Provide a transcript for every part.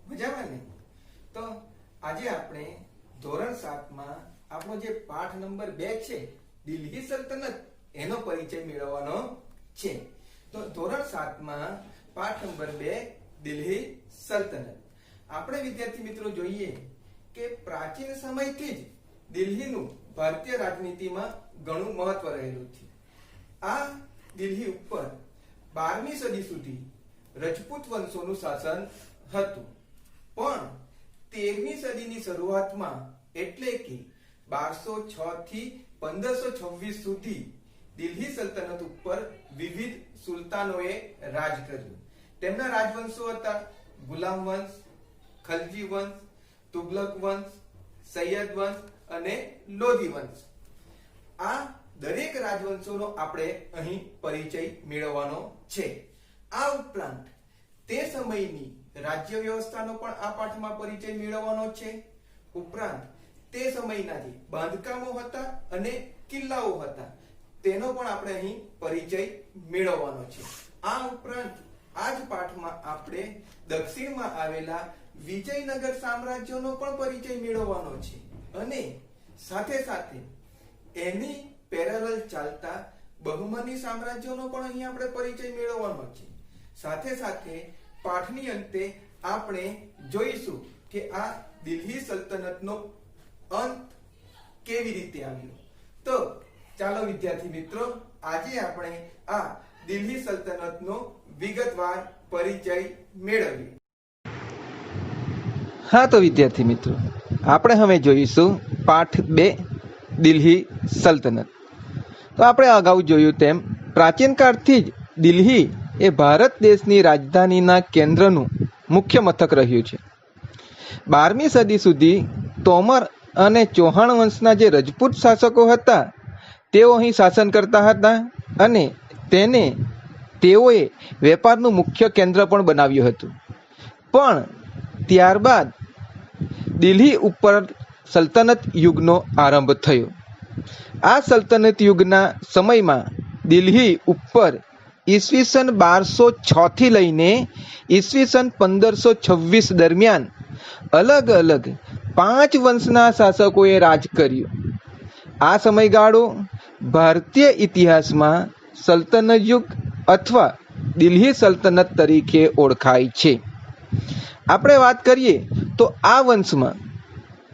મજામાં ને? તો આજે આપણે ધોરણ 7 માં આપણો જે પાઠ નંબર 2 છે દિલ્હી સલ્તનત એનો પરિચય મેળવવાનો છે। તો ધોરણ 7 માં પાઠ નંબર 2 દિલ્હી સલ્તનત। આપણે વિદ્યાર્થી મિત્રો જોઈએ કે પ્રાચીન સમયથી જ દિલ્હીનું ભારતીય રાજનીતિમાં ઘણું મહત્વ રહેલું છે। આ દિલ્હી ઉપર 12મી સદી સુધી રજપૂત વંશોનું શાસન હતું, પણ 13મી સદીની શરૂઆતમાં એટલે કે 1206 થી 1526 સુધી દિલ્હી સલ્તનત ઉપર વિવિધ સુલતાનોએ રાજ કર્યું। તેમના રાજવંશો હતા ગુલામ વંશ, ખલજી વંશ, તુગલક વંશ, સૈયદ વંશ અને લોધી વંશ। આ દરેક રાજવંશોનો આપણે અહીં પરિચય મેળવવાનો છે। આ ઉપરાંત તે સમયની રાજ્ય વ્યવસ્થાનો પણ આ પાઠમાં પરિચય મેળવવાનો છે। ઉપરાંત તે સમયના જે બાંધકામો હતા અને કિલ્લાઓ હતા તેનો પણ આપણે અહીં પરિચય મેળવવાનો છે। આ ઉપરાંત આ જ પાઠમાં આપણે દક્ષિણમાં આવેલા વિજયનગર સામ્રાજ્યનો પણ પરિચય મેળવવાનો છે અને સાથે સાથે એની પેરેલલ ચાલતા બહમની સામ્રાજ્યનો પણ અહીં આપણે પરિચય મેળવવાનો છે। સાથે સાથે પાઠની અંતે આપણે જોઈશું કે આ દિલ્હી સલ્તનતનો અંત કેવી રીતે આવ્યો। તો ચાલો વિદ્યાર્થી મિત્રો આજે આપણે આ દિલ્હી સલ્તનતનો વિગતવાર પરિચય મેળવીએ। હા, તો વિદ્યાર્થી મિત્રો આપણે હવે જોઈશું પાઠ 2 દિલ્હી સલ્તનત। તો આપણે અગાઉ જોયું તેમ પ્રાચીન કાળથી જ દિલ્હી એ ભારત દેશની રાજધાનીના કેન્દ્રનું મુખ્ય મથક રહ્યું છે। 12મી સદી સુધી તોમર અને ચૌહાણ વંશના જે રજપૂત શાસકો હતા તેઓ અહીં શાસન કરતા હતા અને તેઓએ વેપારનું મુખ્ય કેન્દ્ર પણ બનાવ્યું હતું। પણ ત્યારબાદ દિલ્હી ઉપર સલ્તનત યુગનો આરંભ થયો। આ સલ્તનત યુગના સમયમાં દિલ્હી ઉપર ઈસવીસન 1206 થી લઈને ઈસવીસન 1526 દરમિયાન અલગ અલગ 5 વંશના શાસકોએ રાજ કર્યું। આ સમયગાળો ભારતીય ઇતિહાસમાં સલ્તનત યુગ અથવા દિલ્હી સલ્તનત તરીકે ઓળખાય છે। આપણે વાત કરીએ તો આ વંશમાં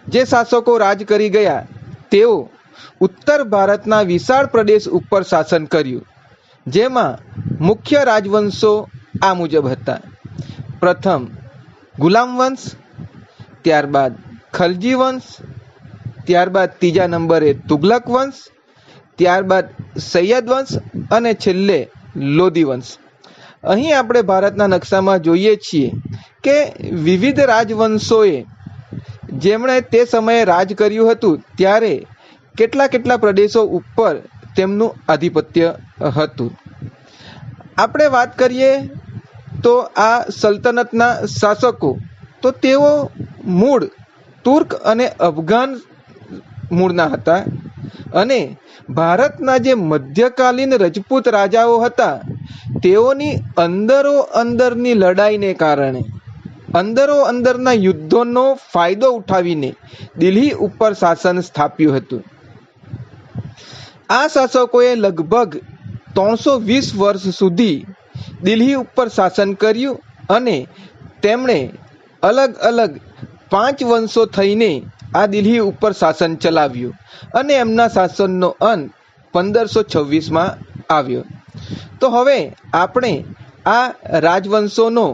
જે શાસકો રાજ કરી ગયા તેઓ ઉત્તર ભારતના વિશાળ પ્રદેશ ઉપર શાસન કર્યું, જેમાં મુખ્ય રાજવંશો આ મુજબ હતા। પ્રથમ ગુલામ વંશ, ત્યારબાદ ખલજી વંશ, ત્યારબાદ ત્રીજા નંબરે તુગલક વંશ, ત્યારબાદ સૈયદ વંશ અને છેલ્લે લોધી વંશ। અહીં આપણે ભારતના નકશામાં જોઈએ છીએ કે વિવિધ રાજવંશોએ જેમણે તે સમયે રાજ કર્યું હતું ત્યારે કેટલા પ્રદેશો ઉપર તેમનું આધિપત્ય હતું। આપણે વાત કરીએ તો આ સલ્તનતના શાસકો તો તેઓ મૂળ તુર્ક અને અફઘાન મૂળના હતા અને ભારતના જે મધ્યકાલીન રજપૂત રાજાઓ હતા તેઓની અંદરની લડાઈને કારણે અંદરના યુદ્ધોનો ફાયદો ઉઠાવીને દિલ્હી ઉપર શાસન સ્થાપ્યું હતું। આ શાસકોએ લગભગ 320 વર્ષ સુધી દિલ્હી ઉપર શાસન કર્યું અને તેમણે અલગ અલગ 5 વંશો થઈને આ દિલ્હી ઉપર શાસન ચલાવ્યું અને એમના શાસનનો અંત 1526માં આવ્યો। તો હવે આપણે આ રાજવંશોનો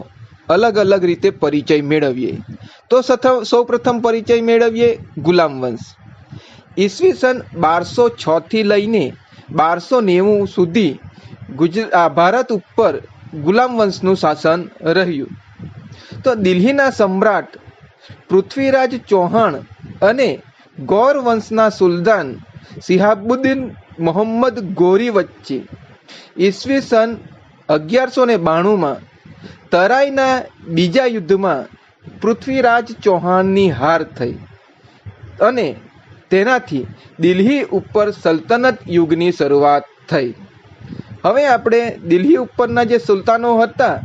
અલગ અલગ રીતે પરિચય મેળવીએ। તો સૌપ્રથમ પરિચય મેળવીએ ગુલામ વંશ। ઈસવીસન 1206 થી લઈને 1290 સુધી ભારત ઉપર ગુલામ વંશનું શાસન રહ્યું। તો દિલ્હીના સમ્રાટ પૃથ્વીરાજ ચૌહાણ અને ગૌર વંશના સુલતાન શિહાબુદ્દીન મોહમ્મદ ગોરી વચ્ચે ઈસવીસન 1192માં તરાઈના બીજા યુદ્ધમાં પૃથ્વીરાજ ચૌહાણની હાર થઈ અને તેનાથી દિલ્હી ઉપર સલ્તનત યુગની શરૂઆત થઈ। હવે આપણે દિલ્હી ઉપરના જે સુલતાનો હતા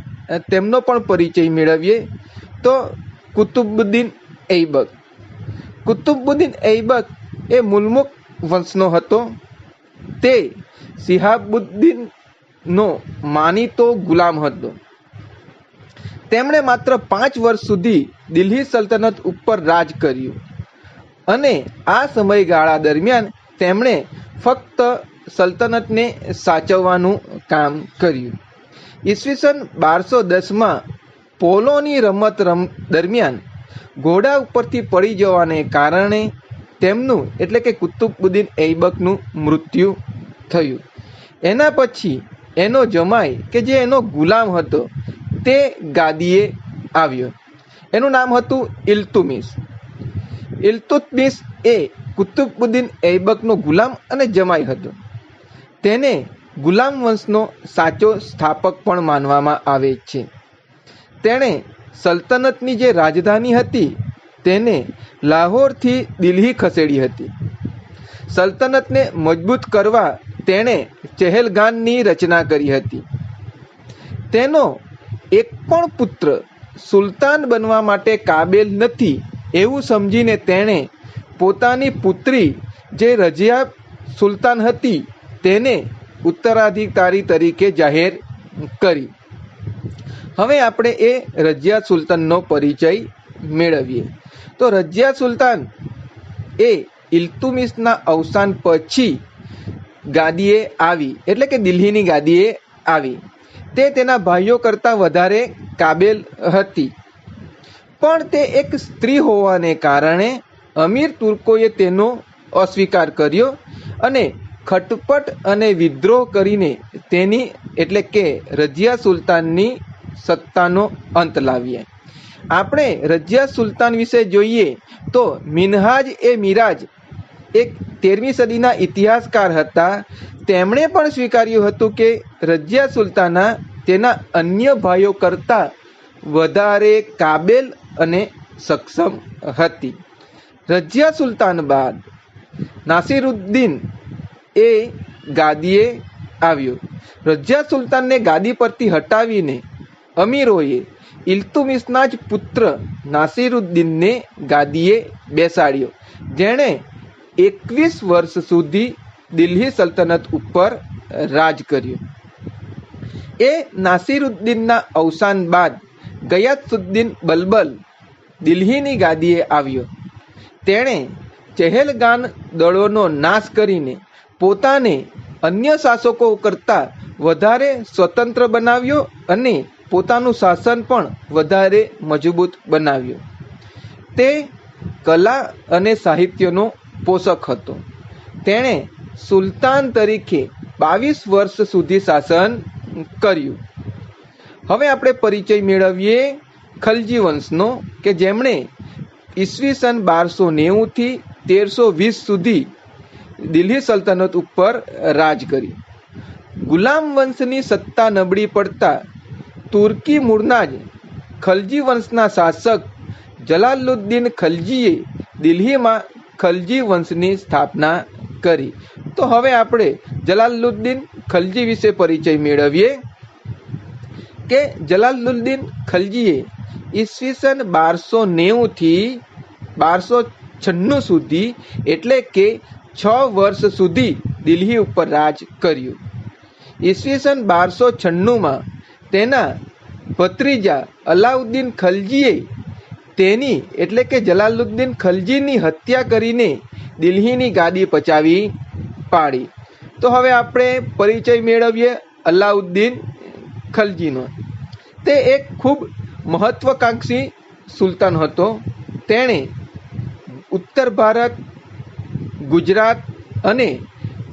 તેમનો પણ પરિચય મેળવીએ। તો કુતુબુદ્દીન ઐબક. કુતુબુદ્દીન ઐબક એ મુલ્મુક વંશનો હતો. તે શિહાબુદ્દીનનો માનીતો ગુલામ હતો. તેમણે માત્ર 5 વર્ષ સુધી દિલ્હી સલ્તનત ઉપર રાજ કર્યું અને આ સમયગાળા દરમિયાન તેમણે ફક્ત સલ્તનતને સાચવવાનું કામ કર્યું. ઈસવીસન 1210માં પોલોની રમત દરમિયાન ઘોડા ઉપરથી પડી જવાને કારણે તેમનું એટલે કે કુતુબુદ્દીન ઐબકનું મૃત્યુ થયું. એના પછી એનો જમાઈ કે જે એનો ગુલામ હતો તે ગાદીએ આવ્યો. એનું નામ હતું ઇલ્તુમિશ. ઇલ્તુત્મિશ એ કુતુબુદ્દીન ઐબકનો ગુલામ અને જમાઈ હતો. તેને ગુલામ વંશનો સાચો સ્થાપક પણ માનવામાં આવે છે. તેણે સલ્તનતની જે રાજધાની હતી તેને લાહોરથી દિલ્હી ખસેડી હતી. સલ્તનતને મજબૂત કરવા તેણે ચહેલગાનની રચના કરી હતી. તેનો એક પણ પુત્ર સુલતાન બનવા માટે કાબેલ નથી એવું સમજીને તેણે પોતાની પુત્રી જે રઝિયા સુલતાન હતી તેને ઉત્તરાધિકારી તરીકે જાહેર કરી. હવે આપણે એ રઝિયા સુલતાનનો પરિચય મેળવીએ. તો રઝિયા સુલતાન એ ઇલ્તુમિશના અવસાન પછી ગાદીએ આવી એટલે કે દિલ્હીની ગાદીએ આવી. તે તેના ભાઈઓ કરતાં વધારે કાબેલ હતી, પણ તે એક સ્ત્રી હોવાને કારણે અમીર તુર્કોએ તેનો અસ્વીકાર કર્યો અને ખટપટ અને વિદ્રોહ કરીને તેની એટલે કે રઝિયા સુલતાનની સત્તાનો અંત લાવ્યા. આપણે રઝિયા સુલતાન વિશે જોઈએ તો મિનહાજ એ મિરાજ એક 13મી સદીના ઇતિહાસકાર હતા. તેમણે પણ સ્વીકાર્યું હતું કે રઝિયા સુલતાના તેના અન્ય ભાઈઓ કરતાં વધારે કાબેલ અને સક્ષમ હતી. રઝિયા સુલતાન બાદ નાસિરુદ્દીન એ ગાદીએ આવ્યો. રઝિયા સુલતાનને ગાદી પરથી હટાવીને અમીરોએ ઇલ્તુમિશના જ પુત્ર નાસિરુદ્દીનને ગાદીએ બેસાડ્યો, જેણે 21 વર્ષ સુધી દિલ્હી સલ્તનત ઉપર રાજ કર્યું. એ નાસિરુદ્દીનના અવસાન બાદ ગયાસુદ્દીન બલબલ દિલ્હીની ગાદીએ આવ્યો. તેણે ચહેલગાન દળોનો નાશ કરીને પોતાને અન્ય શાસકો કરતાં વધારે સ્વતંત્ર બનાવ્યો અને પોતાનું શાસન પણ વધારે મજબૂત બનાવ્યું. તે કલા અને સાહિત્યનો પોષક હતો. તેણે સુલતાન તરીકે 22 વર્ષ સુધી શાસન કર્યું. હવે આપણે પરિચય મેળવીએ ખલજી વંશનો કે જેમણે ઈસવીસન 1290 થી 1320 સુધી દિલ્હી સલ્તનત ઉપર રાજ કર્યું. ગુલામ વંશની સત્તા નબળી પડતા તુર્કી મૂળના જ ખલજી વંશના શાસક જલાલુદ્દીન ખલજીએ દિલ્હીમાં ખલજી વંશની સ્થાપના કરી. તો હવે આપણે જલાલુદ્દીન ખલજી વિશે પરિચય મેળવીએ કે જલાલુદ્દીન ખલજીએ ઈસવીસન 1290 થી 1296 સુધી એટલે કે 6 વર્ષ સુધી દિલ્હી ઉપર રાજ કર્યું. ઈસવીસન 1296માં તેના ભત્રીજા અલાઉદ્દીન ખલજીએ તેની એટલે કે જલાલુદ્દીન ખલજીની હત્યા કરીને દિલ્હીની ગાદી પચાવી પાડી. તો હવે આપણે પરિચય મેળવીએ અલાઉદ્દીન ખલજીનો. તે એક ખૂબ મહત્વકાંક્ષી સુલતાન હતો. તેણે ઉત્તર ભારત, ગુજરાત અને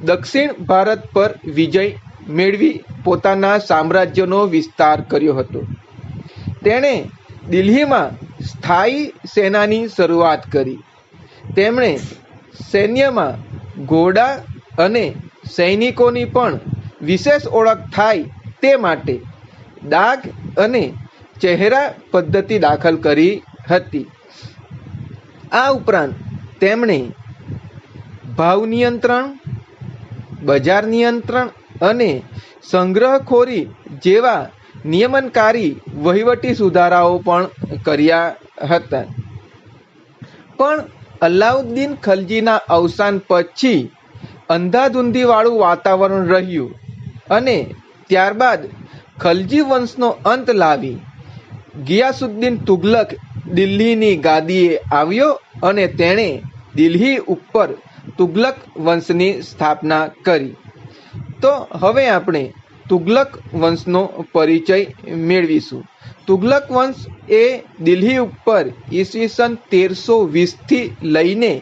દક્ષિણ ભારત પર વિજય મેળવી પોતાના સામ્રાજ્યનો વિસ્તાર કર્યો હતો. તેણે દિલ્હીમાં સ્થાયી સેનાની શરૂઆત કરી. તેમણે સૈન્યમાં ઘોડા અને સૈનિકોની પણ વિશેષ ઓળખ થાય તે માટે દાગ અને ચહેરા પદ્ધતિ દાખલ કરી હતી. આ ઉપરાંત તેમણે ભાવ નિયંત્રણ, બજાર નિયંત્રણ અને સંગ્રહખોરી જેવા નિયમનકારી વહીવટી સુધારાઓ પણ કર્યા હતા. પણ અલાઉદ્દીન ખલજીના અવસાન પછી અંધાધૂંધીવાળું વાતાવરણ રહ્યું અને ત્યારબાદ ખલજી વંશનો અંત લાવી ગિયાસુદ્દીન તુગલક દિલ્હીની ગાદીએ આવ્યો અને તેણે દિલ્હી ઉપર તુગલક વંશની સ્થાપના કરી. તો હવે આપણે તુગલક વંશનો પરિચય મેળવીશું. તુગલક વંશ એ દિલ્હી ઉપર ઈસવીસન 1320 લઈને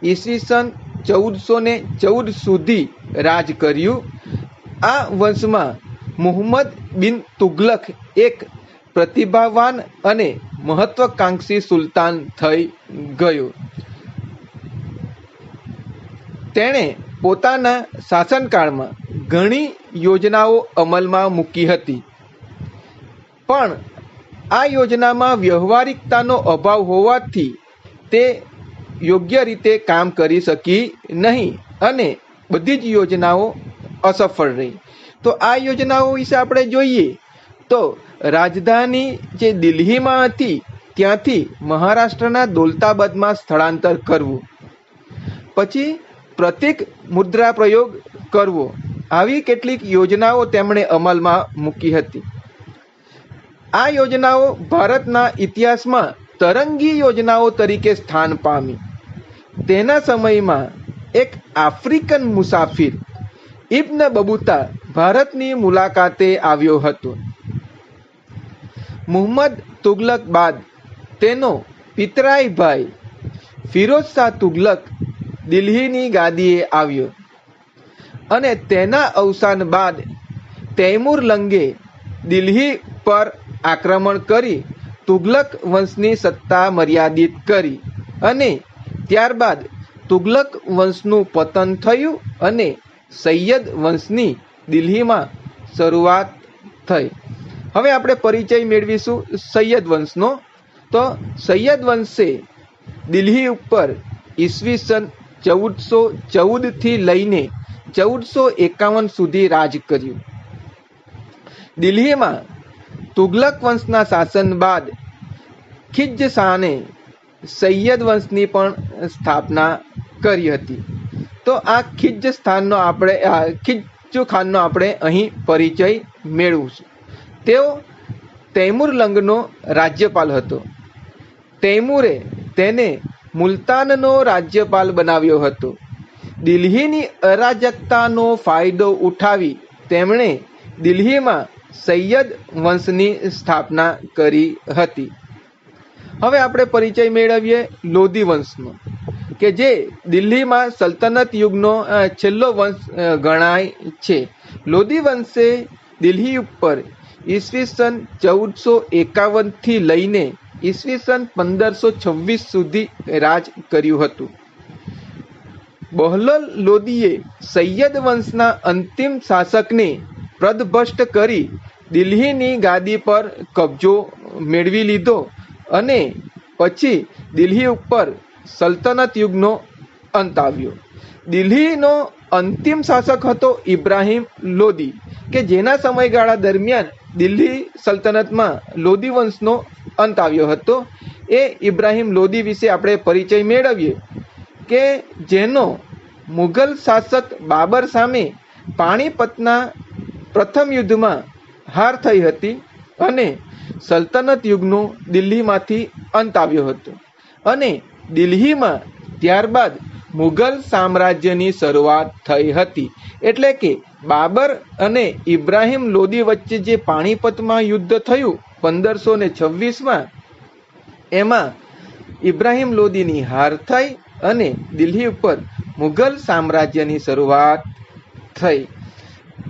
ઈસવીસન 1414 સુધી રાજ કર્યું. આ વંશમાં મુહમ્મદ બિન તુગલક એક પ્રતિભાવાન અને મહત્વાકાંક્ષી સુલતાન થઈ ગયો. તેણે પોતાના શાસનકાળમાં ઘણી યોજનાઓ અમલમાં મૂકી હતી, પણ આ યોજનામાં વ્યવહારિકતાનો અભાવ હોવાથી તે યોગ્ય રીતે કામ કરી શકી નહીં અને બધી જ યોજનાઓ અસફળ રહી. તો આ યોજનાઓ વિશે આપણે જોઈએ તો રાજધાની જે દિલ્હીમાં હતી ત્યાંથી મહારાષ્ટ્રના દૌલતાબાદમાં સ્થળાંતર કરવું, પછી પ્રતીક મુદ્રા પ્રયોગ કરવો, આવી કેટલીક યોજનાઓ તેમણે અમલમાં મૂકી હતી. આ યોજનાઓ ભારતના ઇતિહાસમાં તરંગી યોજનાઓ તરીકે સ્થાન પામી. તેના સમયમાં એક આફ્રિકન મુસાફિર ઇબ્ન બબૂતા ભારતની મુલાકાતે આવ્યો હતો. મુહમ્મદ તુગલક બાદ તેનો પિતરાઈ ભાઈ ફિરોઝ શાહ તુગલક દિલ્હીની ગાદીએ આવ્યો અને તેના અવસાન બાદ તૈમુર લંગે દિલ્હી પર આક્રમણ કરી તુગલક વંશની સત્તા મર્યાદિત કરી અને ત્યારબાદ તુગલક વંશનું પતન થયું અને સૈયદ વંશની દિલ્હીમાં શરૂઆત થઈ. હવે આપણે પરિચય મેળવીશું સૈયદ વંશનો. તો સૈયદ વંશે દિલ્હી ઉપર ઈસવીસન 1414 લઈને 1451 સુધી રાજ કર્યું. દિલ્હીમાં તુગલક વંશના શાસન બાદ ખિજ શાહને સૈયદ વંશની પણ સ્થાપના કરી હતી. તો આ ખિજ ખાનનો આપણે અહીં પરિચય મેળવીશું. તેઓ તૈમુર લંગનો રાજ્યપાલ હતો. તૈમુરે તેને મુલતાનનો રાજ્યપાલ બનાવ્યો હતો. દિલ્હીની અરાજકતાનો ફાયદો ઉઠાવી તેમણે દિલ્હીમાં સૈયદ વંશની સ્થાપના કરી હતી. હવે આપણે પરિચય મેળવીએ લોધી વંશનો, કે જે દિલ્હીમાં સલ્તનત યુગનો છેલ્લો વંશ ગણાય છે. લોધી વંશે દિલ્હી ઉપર ઈસવીસન 1451 લઈને ઈસવીસન 1526 સુધી રાજ કર્યું હતું. બહલોલ લોદીએ સૈયદ વંશના અંતિમ શાસકને પદભ્રષ્ટ કરી દિલ્હીની ગાદી પર કબજો મેળવી લીધો અને પછી દિલ્હી ઉપર સલ્તનત યુગનો અંત આવ્યો. દિલ્હીનો અંતિમ શાસક હતો ઇબ્રાહિમ લોદી, કે જેના સમયગાળા દરમિયાન દિલ્હી સલ્તનતમાં લોદી વંશનો અંત આવ્યો હતો. એ ઇબ્રાહિમ લોદી વિશે આપણે પરિચય મેળવીએ કે જેનો મુઘલ શાસક બાબર સામે પાણીપતના પ્રથમ યુદ્ધમાં હાર થઈ હતી અને સલ્તનત યુગનો દિલ્હીમાંથી અંત આવ્યો હતો અને દિલ્હીમાં ત્યારબાદ મુઘલ સામ્રાજ્યની શરૂઆત થઈ હતી. એટલે કે બાબર અને ઇબ્રાહિમ લોદી વચ્ચે જે પાણીપતમાં યુદ્ધ થયું 1526માં, એમાં ઇબ્રાહિમ લોદીની હાર થઈ અને દિલ્હી ઉપર મુઘલ સામ્રાજ્યની શરૂઆત થઈ.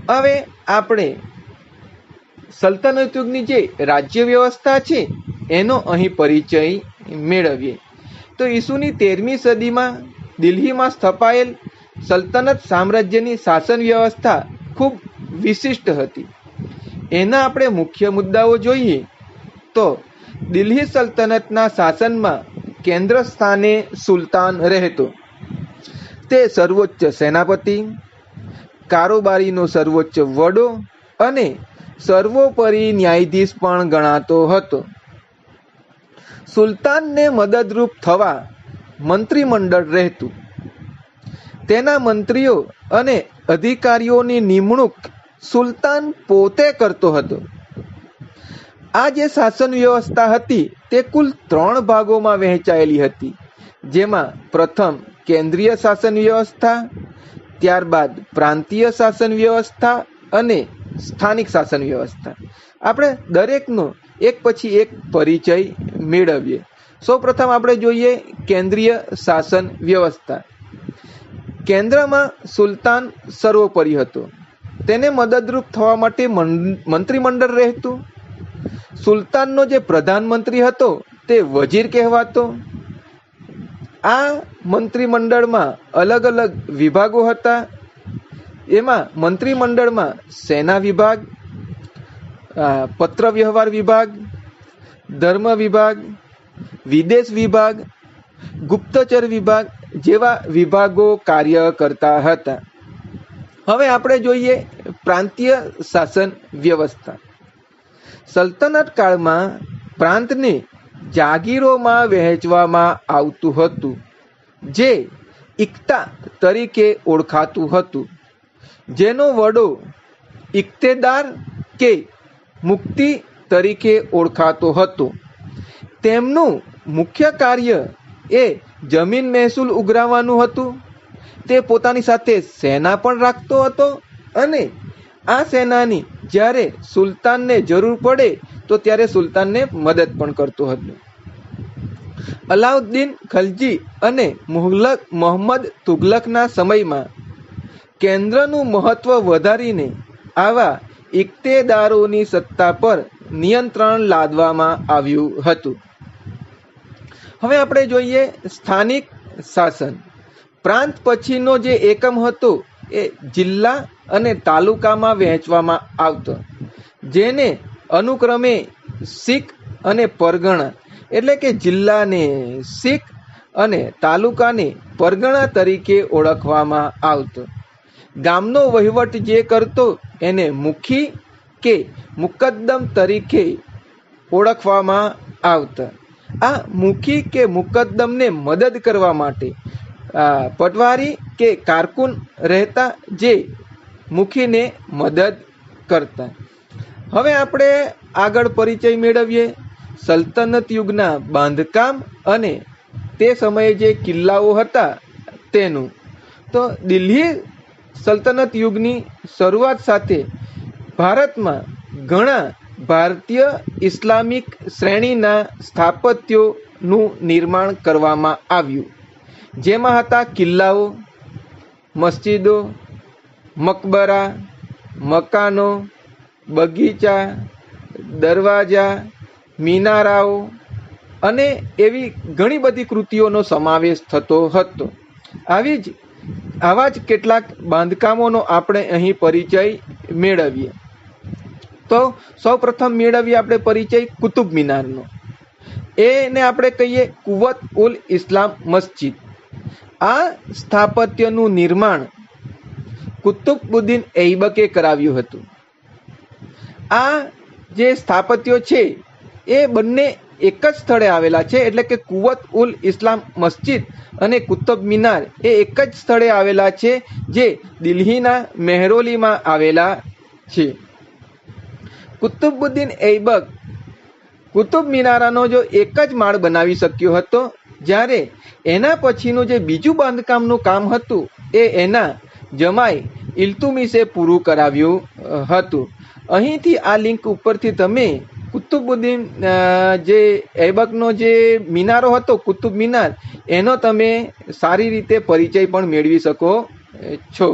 હવે આપણે સલ્તનત યુગની જે રાજ્ય વ્યવસ્થા છે એનો અહીં પરિચય મેળવીએ. તો ઈસુની 13મી સદીમાં દિલ્હીમાં સ્થપાયેલ સલ્તનત સામ્રાજ્યની શાસન વ્યવસ્થા ખૂબ વિશિષ્ટ હતી. એના આપણે મુખ્ય મુદ્દાઓ જોઈએ તો દિલ્હી સલ્તનતના શાસનમાં કેન્દ્ર સ્થાને સુલતાન રહેતો. તે સર્વોચ્ચ સેનાપતિ, કારોબારીનો સર્વોચ્ચ વડો અને સર્વોપરી ન્યાયાધીશ પણ ગણાતો હતો. સુલતાનને મદદરૂપ થવા મંત્રીમંડળ રહેતું. તેના મંત્રીઓ અને અધિકારીઓની નિમણૂક સુલતાન પોતે કરતો હતો. આ જે શાસન વ્યવસ્થા હતી તે કુલ 3 ભાગોમાં વહેંચાયેલી હતી, જેમાં પ્રથમ કેન્દ્રીય શાસન વ્યવસ્થા, ત્યારબાદ પ્રાંતીય શાસન વ્યવસ્થા અને સ્થાનિક શાસન વ્યવસ્થા. આપણે દરેકનો એક પછી એક પરિચય મેળવીએ. સૌપ્રથમ આપણે જોઈએ કેન્દ્રીય શાસન વ્યવસ્થા. કેન્દ્રમાં સુલતાન સર્વોપરી હતો. તેને મદદરૂપ થવા માટે મંત્રીમંડળ રહેતું. સુલતાનનો જે પ્રધાનમંત્રી હતો તે વજીર કહેવાતો. આ મંત્રીમંડળમાં અલગ અલગ વિભાગો હતા. એમાં મંત્રીમંડળમાં સેના વિભાગ, પત્ર વ્યવહાર વિભાગ, ધર્મ વિભાગ, વિદેશ વિભાગ, ગુપ્તચર વિભાગ જેવા વિભાગો કાર્ય કરતા હતા. હવે આપણે જોઈએ પ્રાંતીય શાસન વ્યવસ્થા. સલ્તનત કાળમાં પ્રાંતને જાગીરોમાં વહેંચવામાં આવતું હતું, જે ઇક્તા તરીકે ઓળખાતું હતું, જેનો વડો ઇક્તેદાર કે મુક્તિ તરીકે ઓળખાતો હતો. તેમનું મુખ્ય કાર્ય એ જમીન મહેસૂલ ઉઘરાવવાનું હતું. તે પોતાની સાથે સેના પણ રાખતો હતો અને આ સેનાની જ્યારે સુલતાનને જરૂર પડે તો ત્યારે સુલતાનને મદદ પણ કરતો હતો. અલાઉદ્દીન ખલજી અને મોહમ્મદ તુગલકના સમયમાં કેન્દ્રનું મહત્વ વધારીને આવા ઇક્તેદારોની સત્તા પર નિયંત્રણ લાદવામાં આવ્યું હતું. હવે આપણે જોઈએ સ્થાનિક શાસન. પ્રાંત પછીનો જે એકમ હતો એ જિલ્લા અને તાલુકામાં વહેંચવામાં આવતો, જેને અનુક્રમે સિક અને પરગણા એટલે કે જિલ્લાને સિક અને તાલુકાને પરગણા તરીકે ઓળખવામાં આવતો. ગામનો વહીવટ જે કરતો એને મુખી કે મુકદ્દમ તરીકે ઓળખવામાં આવતા. આ મુખી કે મુકદ્દમને મદદ કરવા માટે પટવારી કે કારકુન રહેતા, જે મુખીને મદદ કરતા. હવે આપણે આગળ પરિચય મેળવીએ સલ્તનત યુગના બાંધકામ અને તે સમયે જે કિલ્લાઓ હતા તેનું. તો દિલ્હી સલ્તનત યુગની શરૂઆત સાથે ભારતમાં ઘણા ભારતીય ઇસ્લામિક શ્રેણીના સ્થાપત્યોનું નિર્માણ કરવામાં આવ્યું, જેમાં હતા કિલ્લાઓ, મસ્જિદો, મકબરા, મકાનો, બગીચા, દરવાજા, મિનારાઓ અને એવી ઘણી બધી કૃતિઓનો સમાવેશ થતો હતો. આવા જ કેટલાક બાંધકામોનો આપણે અહીં પરિચય મેળવીએ. તો સૌપ્રથમ મેળવીએ આપણે પરિચય કુતુબ મિનારનો. એને આપણે કહીએ કુવત ઉલ ઇસ્લામ મસ્જિદ. આ સ્થાપત્યનું નિર્માણ કુતુબુદ્દીન ઐબકે કરાવ્યું હતું. આ જે સ્થાપત્યો છે એ બંને એક જ સ્થળે આવેલા છે, એટલે કે કુવત ઉલ ઇસ્લામ મસ્જિદ અને કુતુબ મિનાર એ એક જ સ્થળે આવેલા છે, જે દિલ્હીના મહેરૌલીમાં આવેલા છે. કુતુબુદ્દીન ઐબક કુતુબ મિનારાનો જો એક જ માળ બનાવી શક્યો હતો, જ્યારે એના પછીનું જે બીજું બાંધકામનું કામ હતું એ એના જમાઈ ઇલ્તુમિશે પૂરું કરાવ્યું હતું. અહીંથી આ લિંક ઉપરથી તમે કુતુબુદ્દીન જે ઐબકનો જે મિનારો હતો કુતુબ મિનાર, એનો તમે સારી રીતે પરિચય પણ મેળવી શકો છો.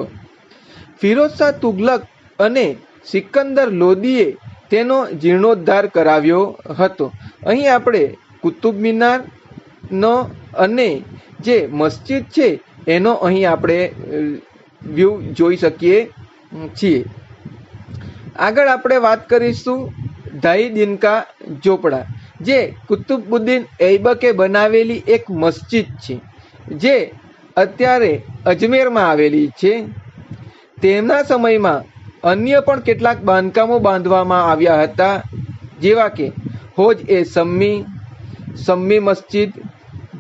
ફિરોઝ શાહ તુગલક અને સિકંદર લોદીએ તેનો જીર્ણોદ્ધાર કરાવ્યો હતો. અહીં આપણે કુતુબ મિનારનો અને જે મસ્જિદ છે એનો અહીં આપણે વ્યૂ જોઈ શકીએ છીએ. આગળ આપણે વાત કરીશું ઢાઈ દિનકા ઝોપડા, જે કુતુબુદ્દીન ઐબકે બનાવેલી એક મસ્જિદ છે, જે અત્યારે અજમેરમાં આવેલી છે. તેમના સમયમાં અન્ય પણ કેટલાક બાંધકામો બાંધવામાં આવ્યા હતા, જેવા કે હોજ એ સમ્મી, સમ્મી મસ્જિદ,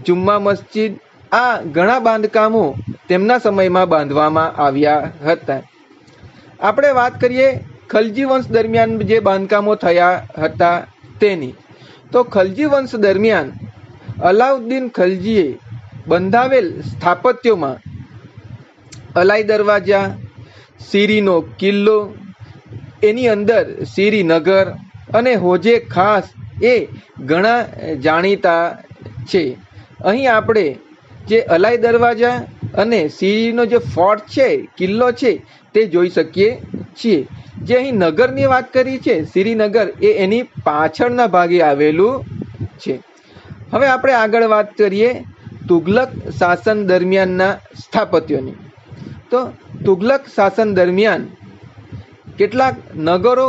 જુમ્મા મસ્જિદ, આ ઘણા બાંધકામો તેમના સમયમાં બાંધવામાં આવ્યા હતા. આપણે વાત કરીએ ખલજી વંશ દરમિયાન જે બાંધકામો થયા હતા તેની, તો ખલજી વંશ દરમિયાન અલાઉદ્દીન ખલજીએ બંધાવેલ સ્થાપત્યોમાં અલાઈ દરવાજા, શીરીનો કિલ્લો, એની અંદર શીરી નગર અને હોજે ખાસ એ ઘણા જાણીતા છે. અહીં આપણે જે અલાઈ દરવાજા અને શીરીનો જે ફોર્ટ છે, કિલ્લો છે, તે જોઈ શકીએ છીએ. જે અહીં નગરની વાત કરી છે, શ્રીનગર, એ એની પાછળના ભાગે આવેલું છે. હવે આપણે આગળ વાત કરીએ તુગલક શાસન દરમિયાનના સ્થાપત્યોની. તો તુગલક શાસન દરમિયાન કેટલાક નગરો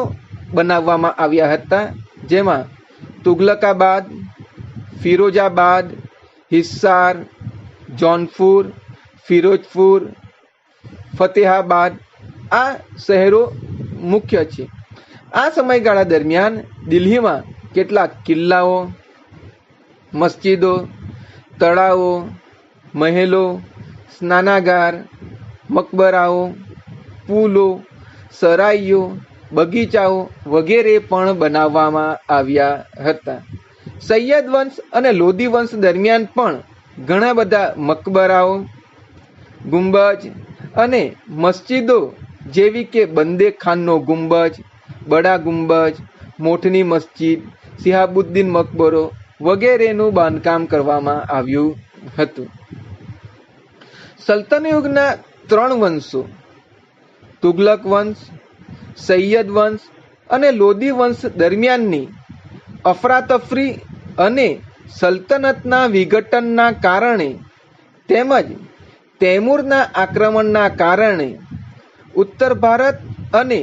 બનાવવામાં આવ્યા હતા, જેમાં તુગલકાબાદ, ફિરોજાબાદ, હિસ્સાર, જૌનપુર, ફિરોજપુર, ફતેહાબાદ, આ શહેરો મુખ્ય છે. આ સમયગાળા દરમિયાન દિલ્હીમાં કેટલાક કિલ્લાઓ, મસ્જિદો, તળાવો, મહેલો, સ્નાનાગાર, મકબરાઓ, પુલો, સરાઈઓ, બગીચાઓ વગેરે પણ બનાવવામાં આવ્યા હતા. સૈયદ વંશ અને લોધી વંશ દરમિયાન પણ ઘણા બધા મકબરાઓ, ગુંબજ અને મસ્જિદો જેવી કે બંદે ખાનનો ગુંબજ, બડા ગુંબજ, મોઠની મસ્જિદ, સિહાબુદ્દીન મકબરો વગેરેનું બાંધકામ કરવામાં આવ્યું હતું. સલ્તન યુગના 3 વંશો, તુગલક વંશ, સૈયદ વંશ અને લોધી વંશ દરમિયાનની અફરાતફરી અને સલ્તનતના વિઘટનના કારણે તેમજ તૈમૂરના આક્રમણના કારણે ઉત્તર ભારત અને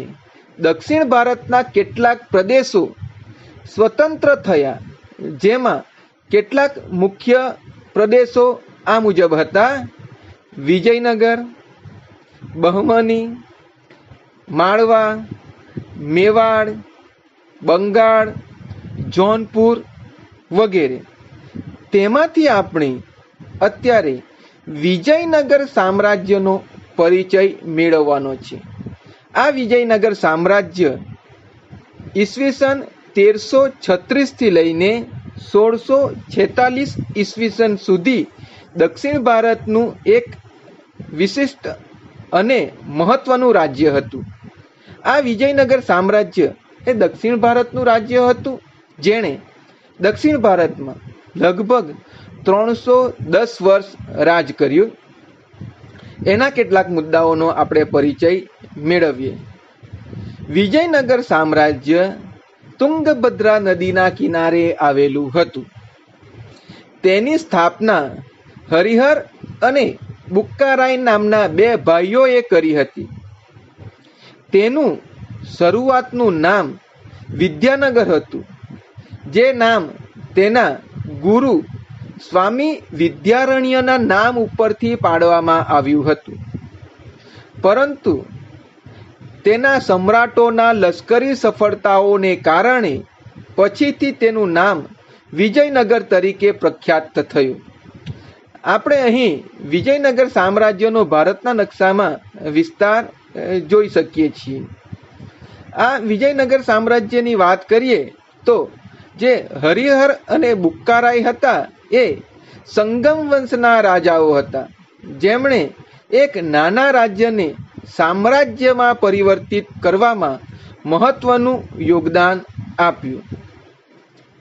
દક્ષિણ ભારતના કેટલાક પ્રદેશો સ્વતંત્ર થયા, જેમાં કેટલાક મુખ્ય પ્રદેશો આ મુજબ હતા: વિજયનગર, બહમની, માળવા, મેવાડ, બંગાળ, જૌનપુર વગેરે. તેમાંથી આપણે અત્યારે વિજયનગર સામ્રાજ્યનો પરિચય મેળવવાનો છે. આ વિજયનગર સામ્રાજ્ય ઈસવીસન 1336 થી લઈને 1646 ઈસવીસન સુધી દક્ષિણ ભારતનું એક વિશિષ્ટ અને મહત્વનું રાજ્ય હતું. આ વિજયનગર સામ્રાજ્ય એ દક્ષિણ ભારતનું રાજ્ય હતું, જેણે દક્ષિણ ભારતમાં લગભગ 310 વર્ષ રાજ કર્યું. એના કેટલાક મુદ્દાઓનો આપણે પરિચય મેળવીએ. વિજયનગર સામ્રાજ્ય તુંગભદ્રા નદીના કિનારે આવેલું હતું. તેની સ્થાપના હરિહર અને બુક્કારાય નામના 2 ભાઈઓએ કરી હતી. તેનું શરૂઆતનું નામ વિદ્યાનગર હતું, જે નામ તેના ગુરુ સ્વામી વિદ્યારણ્યના નામ ઉપરથી પાડવામાં આવ્યું હતું. પરંતુ તેના સમ્રાટોના લશ્કરી સફળતાઓને કારણે પછીથી તેનું નામ વિજયનગર તરીકે પ્રખ્યાત થયું. આપણે અહીં વિજયનગર સામ્રાજ્યનો ભારતના નકશામાં વિસ્તાર જોઈ શકીએ છીએ. આ વિજયનગર સામ્રાજ્યની વાત કરીએ તો જે હરિહર અને બુક્કારાય હતા એ સંગમ વંશના રાજાઓ હતા, જેમણે એક નાના રાજ્યને સામ્રાજ્યમાં પરિવર્તિત કરવામાં મહત્વનું યોગદાન આપ્યું.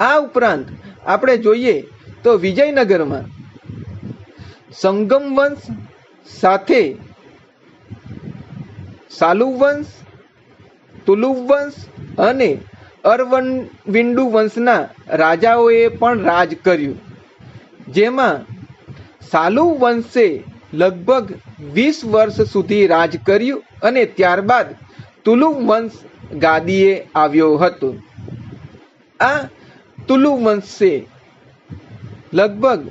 આ ઉપરાંત આપણે જોઈએ તો વિજયનગરમાં સંગમ વંશ સાથે સાલુવ વંશ, તુલુવ વંશ અને અરવિંદુ વંશના રાજાઓએ પણ રાજ કર્યું, જેમાં સાલુવ વંશે લગભગ 20 વર્ષ સુધી રાજ કર્યું અને ત્યારબાદ તુલુવ વંશ ગાદીએ આવ્યો હતો. આ તુલુવ વંશે લગભગ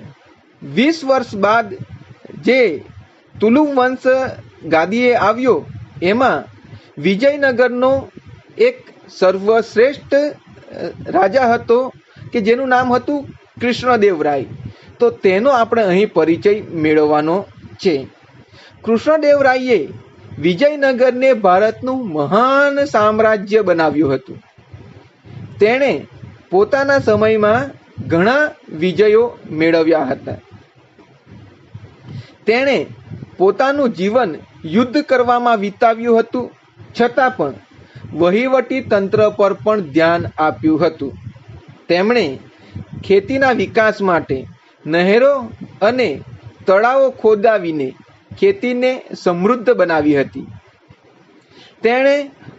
20 વર્ષ બાદ જે તુલુવ વંશ ગાદીએ આવ્યો, એમાં વિજયનગરનો એક સર્વશ્રેષ્ઠ રાજા હતો કે જેનું નામ હતું કૃષ્ણદેવરાય. તો તેનો આપણે અહીં પરિચય મેળવવાનો છે. કૃષ્ણદેવરાયે વિજયનગરને ભારતનું મહાન સામ્રાજ્ય બનાવ્યું હતું. તેણે પોતાના સમયમાં ઘણા વિજયો મેળવ્યા હતા. તેણે પોતાનું જીવન યુદ્ધ કરવામાં વિતાવ્યું હતું, છતાં પણ વહીવટી તંત્ર પર પણ ધ્યાન આપ્યું હતું. તેમણે ખેતીના વિકાસ માટે નહેરો અને તળાવો ખોદાવીને ખેતીને સમૃદ્ધ બનાવી હતી. તેણે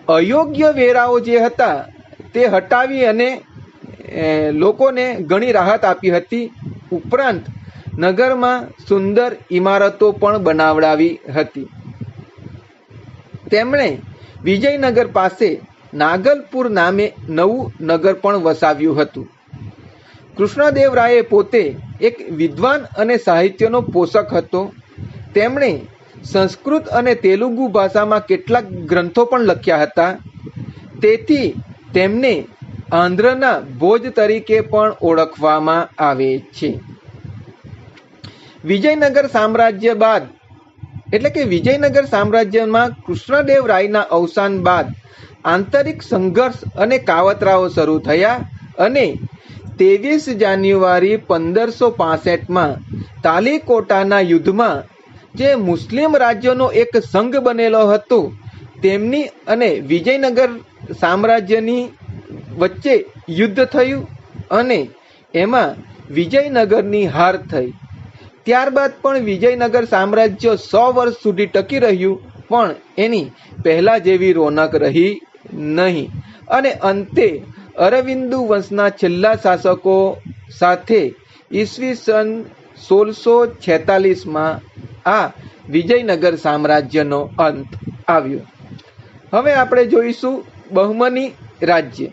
અયોગ્ય વેરાઓ જે હતા તે હટાવી અને લોકોને ઘણી રાહત આપી હતી. ઉપરાંત નગરમાં સુંદર ઇમારતો પણ બનાવડાવી હતી. તેમણે વિજયનગર પાસે નાગલપુર નામે નવું નગર પણ વસાવ્યું હતું. કૃષ્ણદેવરાયે પોતે એક વિદ્વાન અને સાહિત્યનો પોષક હતો. તેમણે સંસ્કૃત અને તેલુગુ ભાષામાં કેટલાક ગ્રંથો પણ લખ્યા હતા. તેથી તેમને આંધ્રના ભોજ તરીકે પણ ઓળખવામાં આવે છે. વિજયનગર સામ્રાજ્ય બાદ એટલે કે વિજયનગર સામ્રાજ્યમાં કૃષ્ણદેવરાયના અવસાન બાદ આંતરિક સંઘર્ષ અને કાવતરાઓ શરૂ થયા અને 23 જાન્યુઆરી 1565માં તાલીકોટાના યુદ્ધમાં જે મુસ્લિમ રાજ્યોનો એક સંઘ બનેલો હતો તેમની અને વિજયનગર સામ્રાજ્યની વચ્ચે યુદ્ધ થયું અને એમાં વિજયનગરની હાર થઈ. ત્યારબાદ પણ વિજયનગર સામ્રાજ્ય 100 વર્ષ સુધી ટકી રહ્યું, પણ એની પહેલા જેવી રોનક રહી નહીં અને અંતે અરવિંદુ વંશના છેલ્લા શાસકો સાથે ઈસવીસન 1646માં આ વિજયનગર સામ્રાજ્યનો અંત આવ્યો. હવે આપણે જોઈશું બહમની રાજ્ય.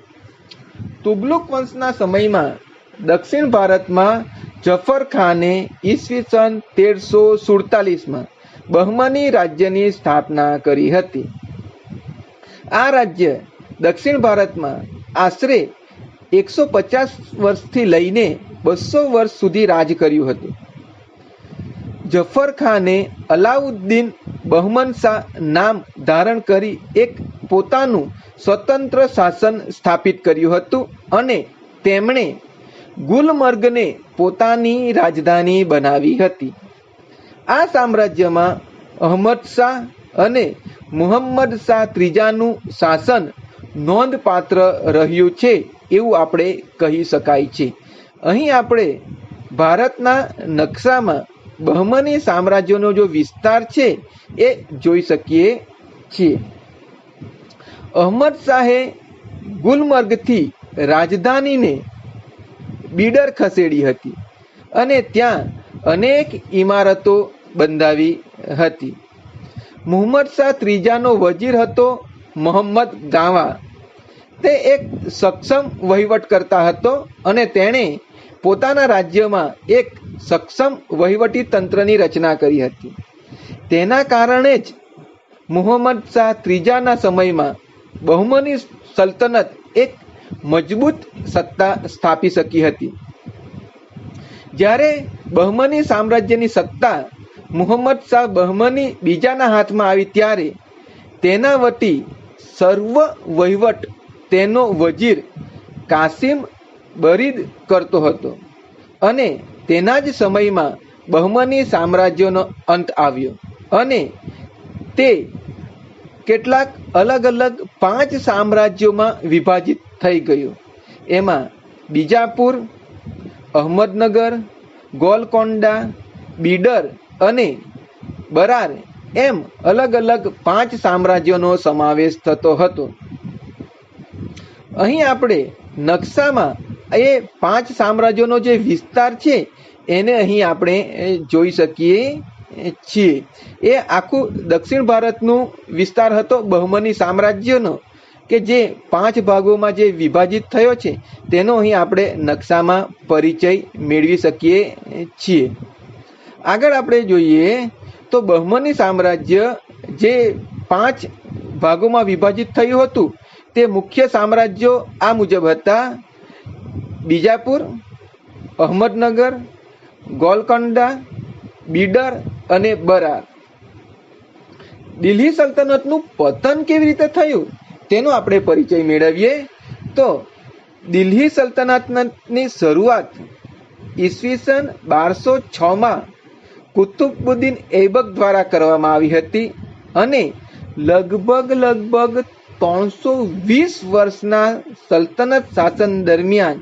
તુગલુક વંશના સમયમાં દક્ષિણ ભારતમાં જફર ખાને ઈસવીસન 1347માં બહમની રાજ્યની સ્થાપના કરી હતી. આ રાજ્ય દક્ષિણ ભારતમાં આશરે 150 વર્ષથી લઈને 200 વર્ષ સુધી રાજ કર્યું હતું. જફર ખાને અલાઉદ્દીન બહમન શાહ નામ ધારણ કરી એક પોતાનું સ્વતંત્ર શાસન સ્થાપિત કર્યું હતું અને તેમણે ગુલમર્ગને પોતાની રાજધાની બનાવી હતી. આ સામ્રાજ્યમાં અહમદ શાહ અને મુહમ્મદ શાહ ત્રીજાનું શાસન નોંધપાત્ર રહ્યું છે એવું આપણે કહી શકાય છે. અહીં આપણે ભારતના નકશામાં બહમની સામ્રાજ્યનો જો વિસ્તાર છે એ જોઈ શકીએ છીએ. અહમદ શાહે ગુલમર્ગથી રાજધાનીને બીડર ખસેડી હતી અને ત્યાં અનેક ઇમારતો બંધાવી હતી. મુહમ્મદ શાહ ત્રીજાનો વજીર હતો મોહમ્મદ ગાવા. તે એક સક્ષમ વહીવટકર્તા હતો અને તેણે પોતાના રાજ્યમાં એક સક્ષમ વહીવટી તંત્રની રચના કરી હતી. તેના કારણે જ મુહમ્મદ શાહ ત્રીજાના સમયમાં બહમની સલ્તનત એક મજબૂત સત્તા સ્થાપી શકી હતી. જ્યારે બહમની સામ્રાજ્યની સત્તા મુહમ્મદ શાહ બહમની બીજાના હાથમાં આવી ત્યારે તેના વતી સર્વ વહીવટ તેનો વજીર કાસિમ બરીદ કરતો હતો અને તેના જ સમયમાં બહમની સામ્રાજ્યનો અંત આવ્યો અને તે કેટલાક અલગ અલગ 5 સામ્રાજ્યોમાં વિભાજિત થઈ ગયું. એમાં બીજાપુર, અહમદનગર, ગોલકોંડા, બીડર અને બરાર એમ અલગ અલગ 5 સામ્રાજ્યોનો સમાવેશ થતો હતો. અહીં આપણે નકશામાં એ 5 સામ્રાજ્યોનો જે વિસ્તાર છે એને અહીં આપણે જોઈ શકીએ છીએ. એ આખું દક્ષિણ ભારતનું વિસ્તાર હતો બહમની સામ્રાજ્યનો કે જે 5 ભાગોમાં જે વિભાજિત થયો છે તેનો અહીં આપણે નકશામાં પરિચય મેળવી શકીએ છીએ. આગળ આપણે જોઈએ તો બહમની સામ્રાજ્ય જે 5 ભાગોમાં વિભાજિત થયું હતું તે મુખ્ય સામ્રાજ્યો આ મુજબ હતા: બીજાપુર, અહમદનગર, ગોલકોન્ડા, બીડર અને બરાર. દિલ્હી સલ્તનતનું પતન કેવી રીતે થયું તેનો આપણે પરિચય મેળવીએ તો દિલ્હી સલ્તનતની શરૂઆત ઈસવીસન 1206 કુતુબુદ્દીન ઐબક દ્વારા કરવામાં આવી હતી અને લગભગ 320 વર્ષના સલ્તનત શાસન દરમિયાન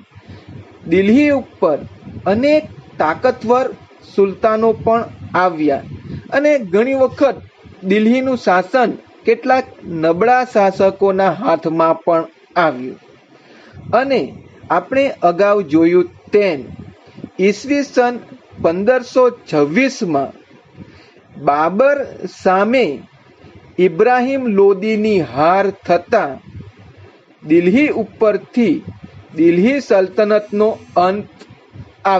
દિલ્હી ઉપર અનેક તાકતવર સુલતાનો પણ આવ્યા અને ઘણી વખત દિલ્હીનું શાસન કેટલાક નબળા શાસકોના હાથમાં પણ આવ્યું. અને આપણે અગાઉ જોયું તેમ ઈસવીસન 1526 બાબર સામે ઇબ્રાહિમ લોદીની હાર થતાં દિલ્હી ઉપરથી દિલ્હી સલ્તનતનો અંત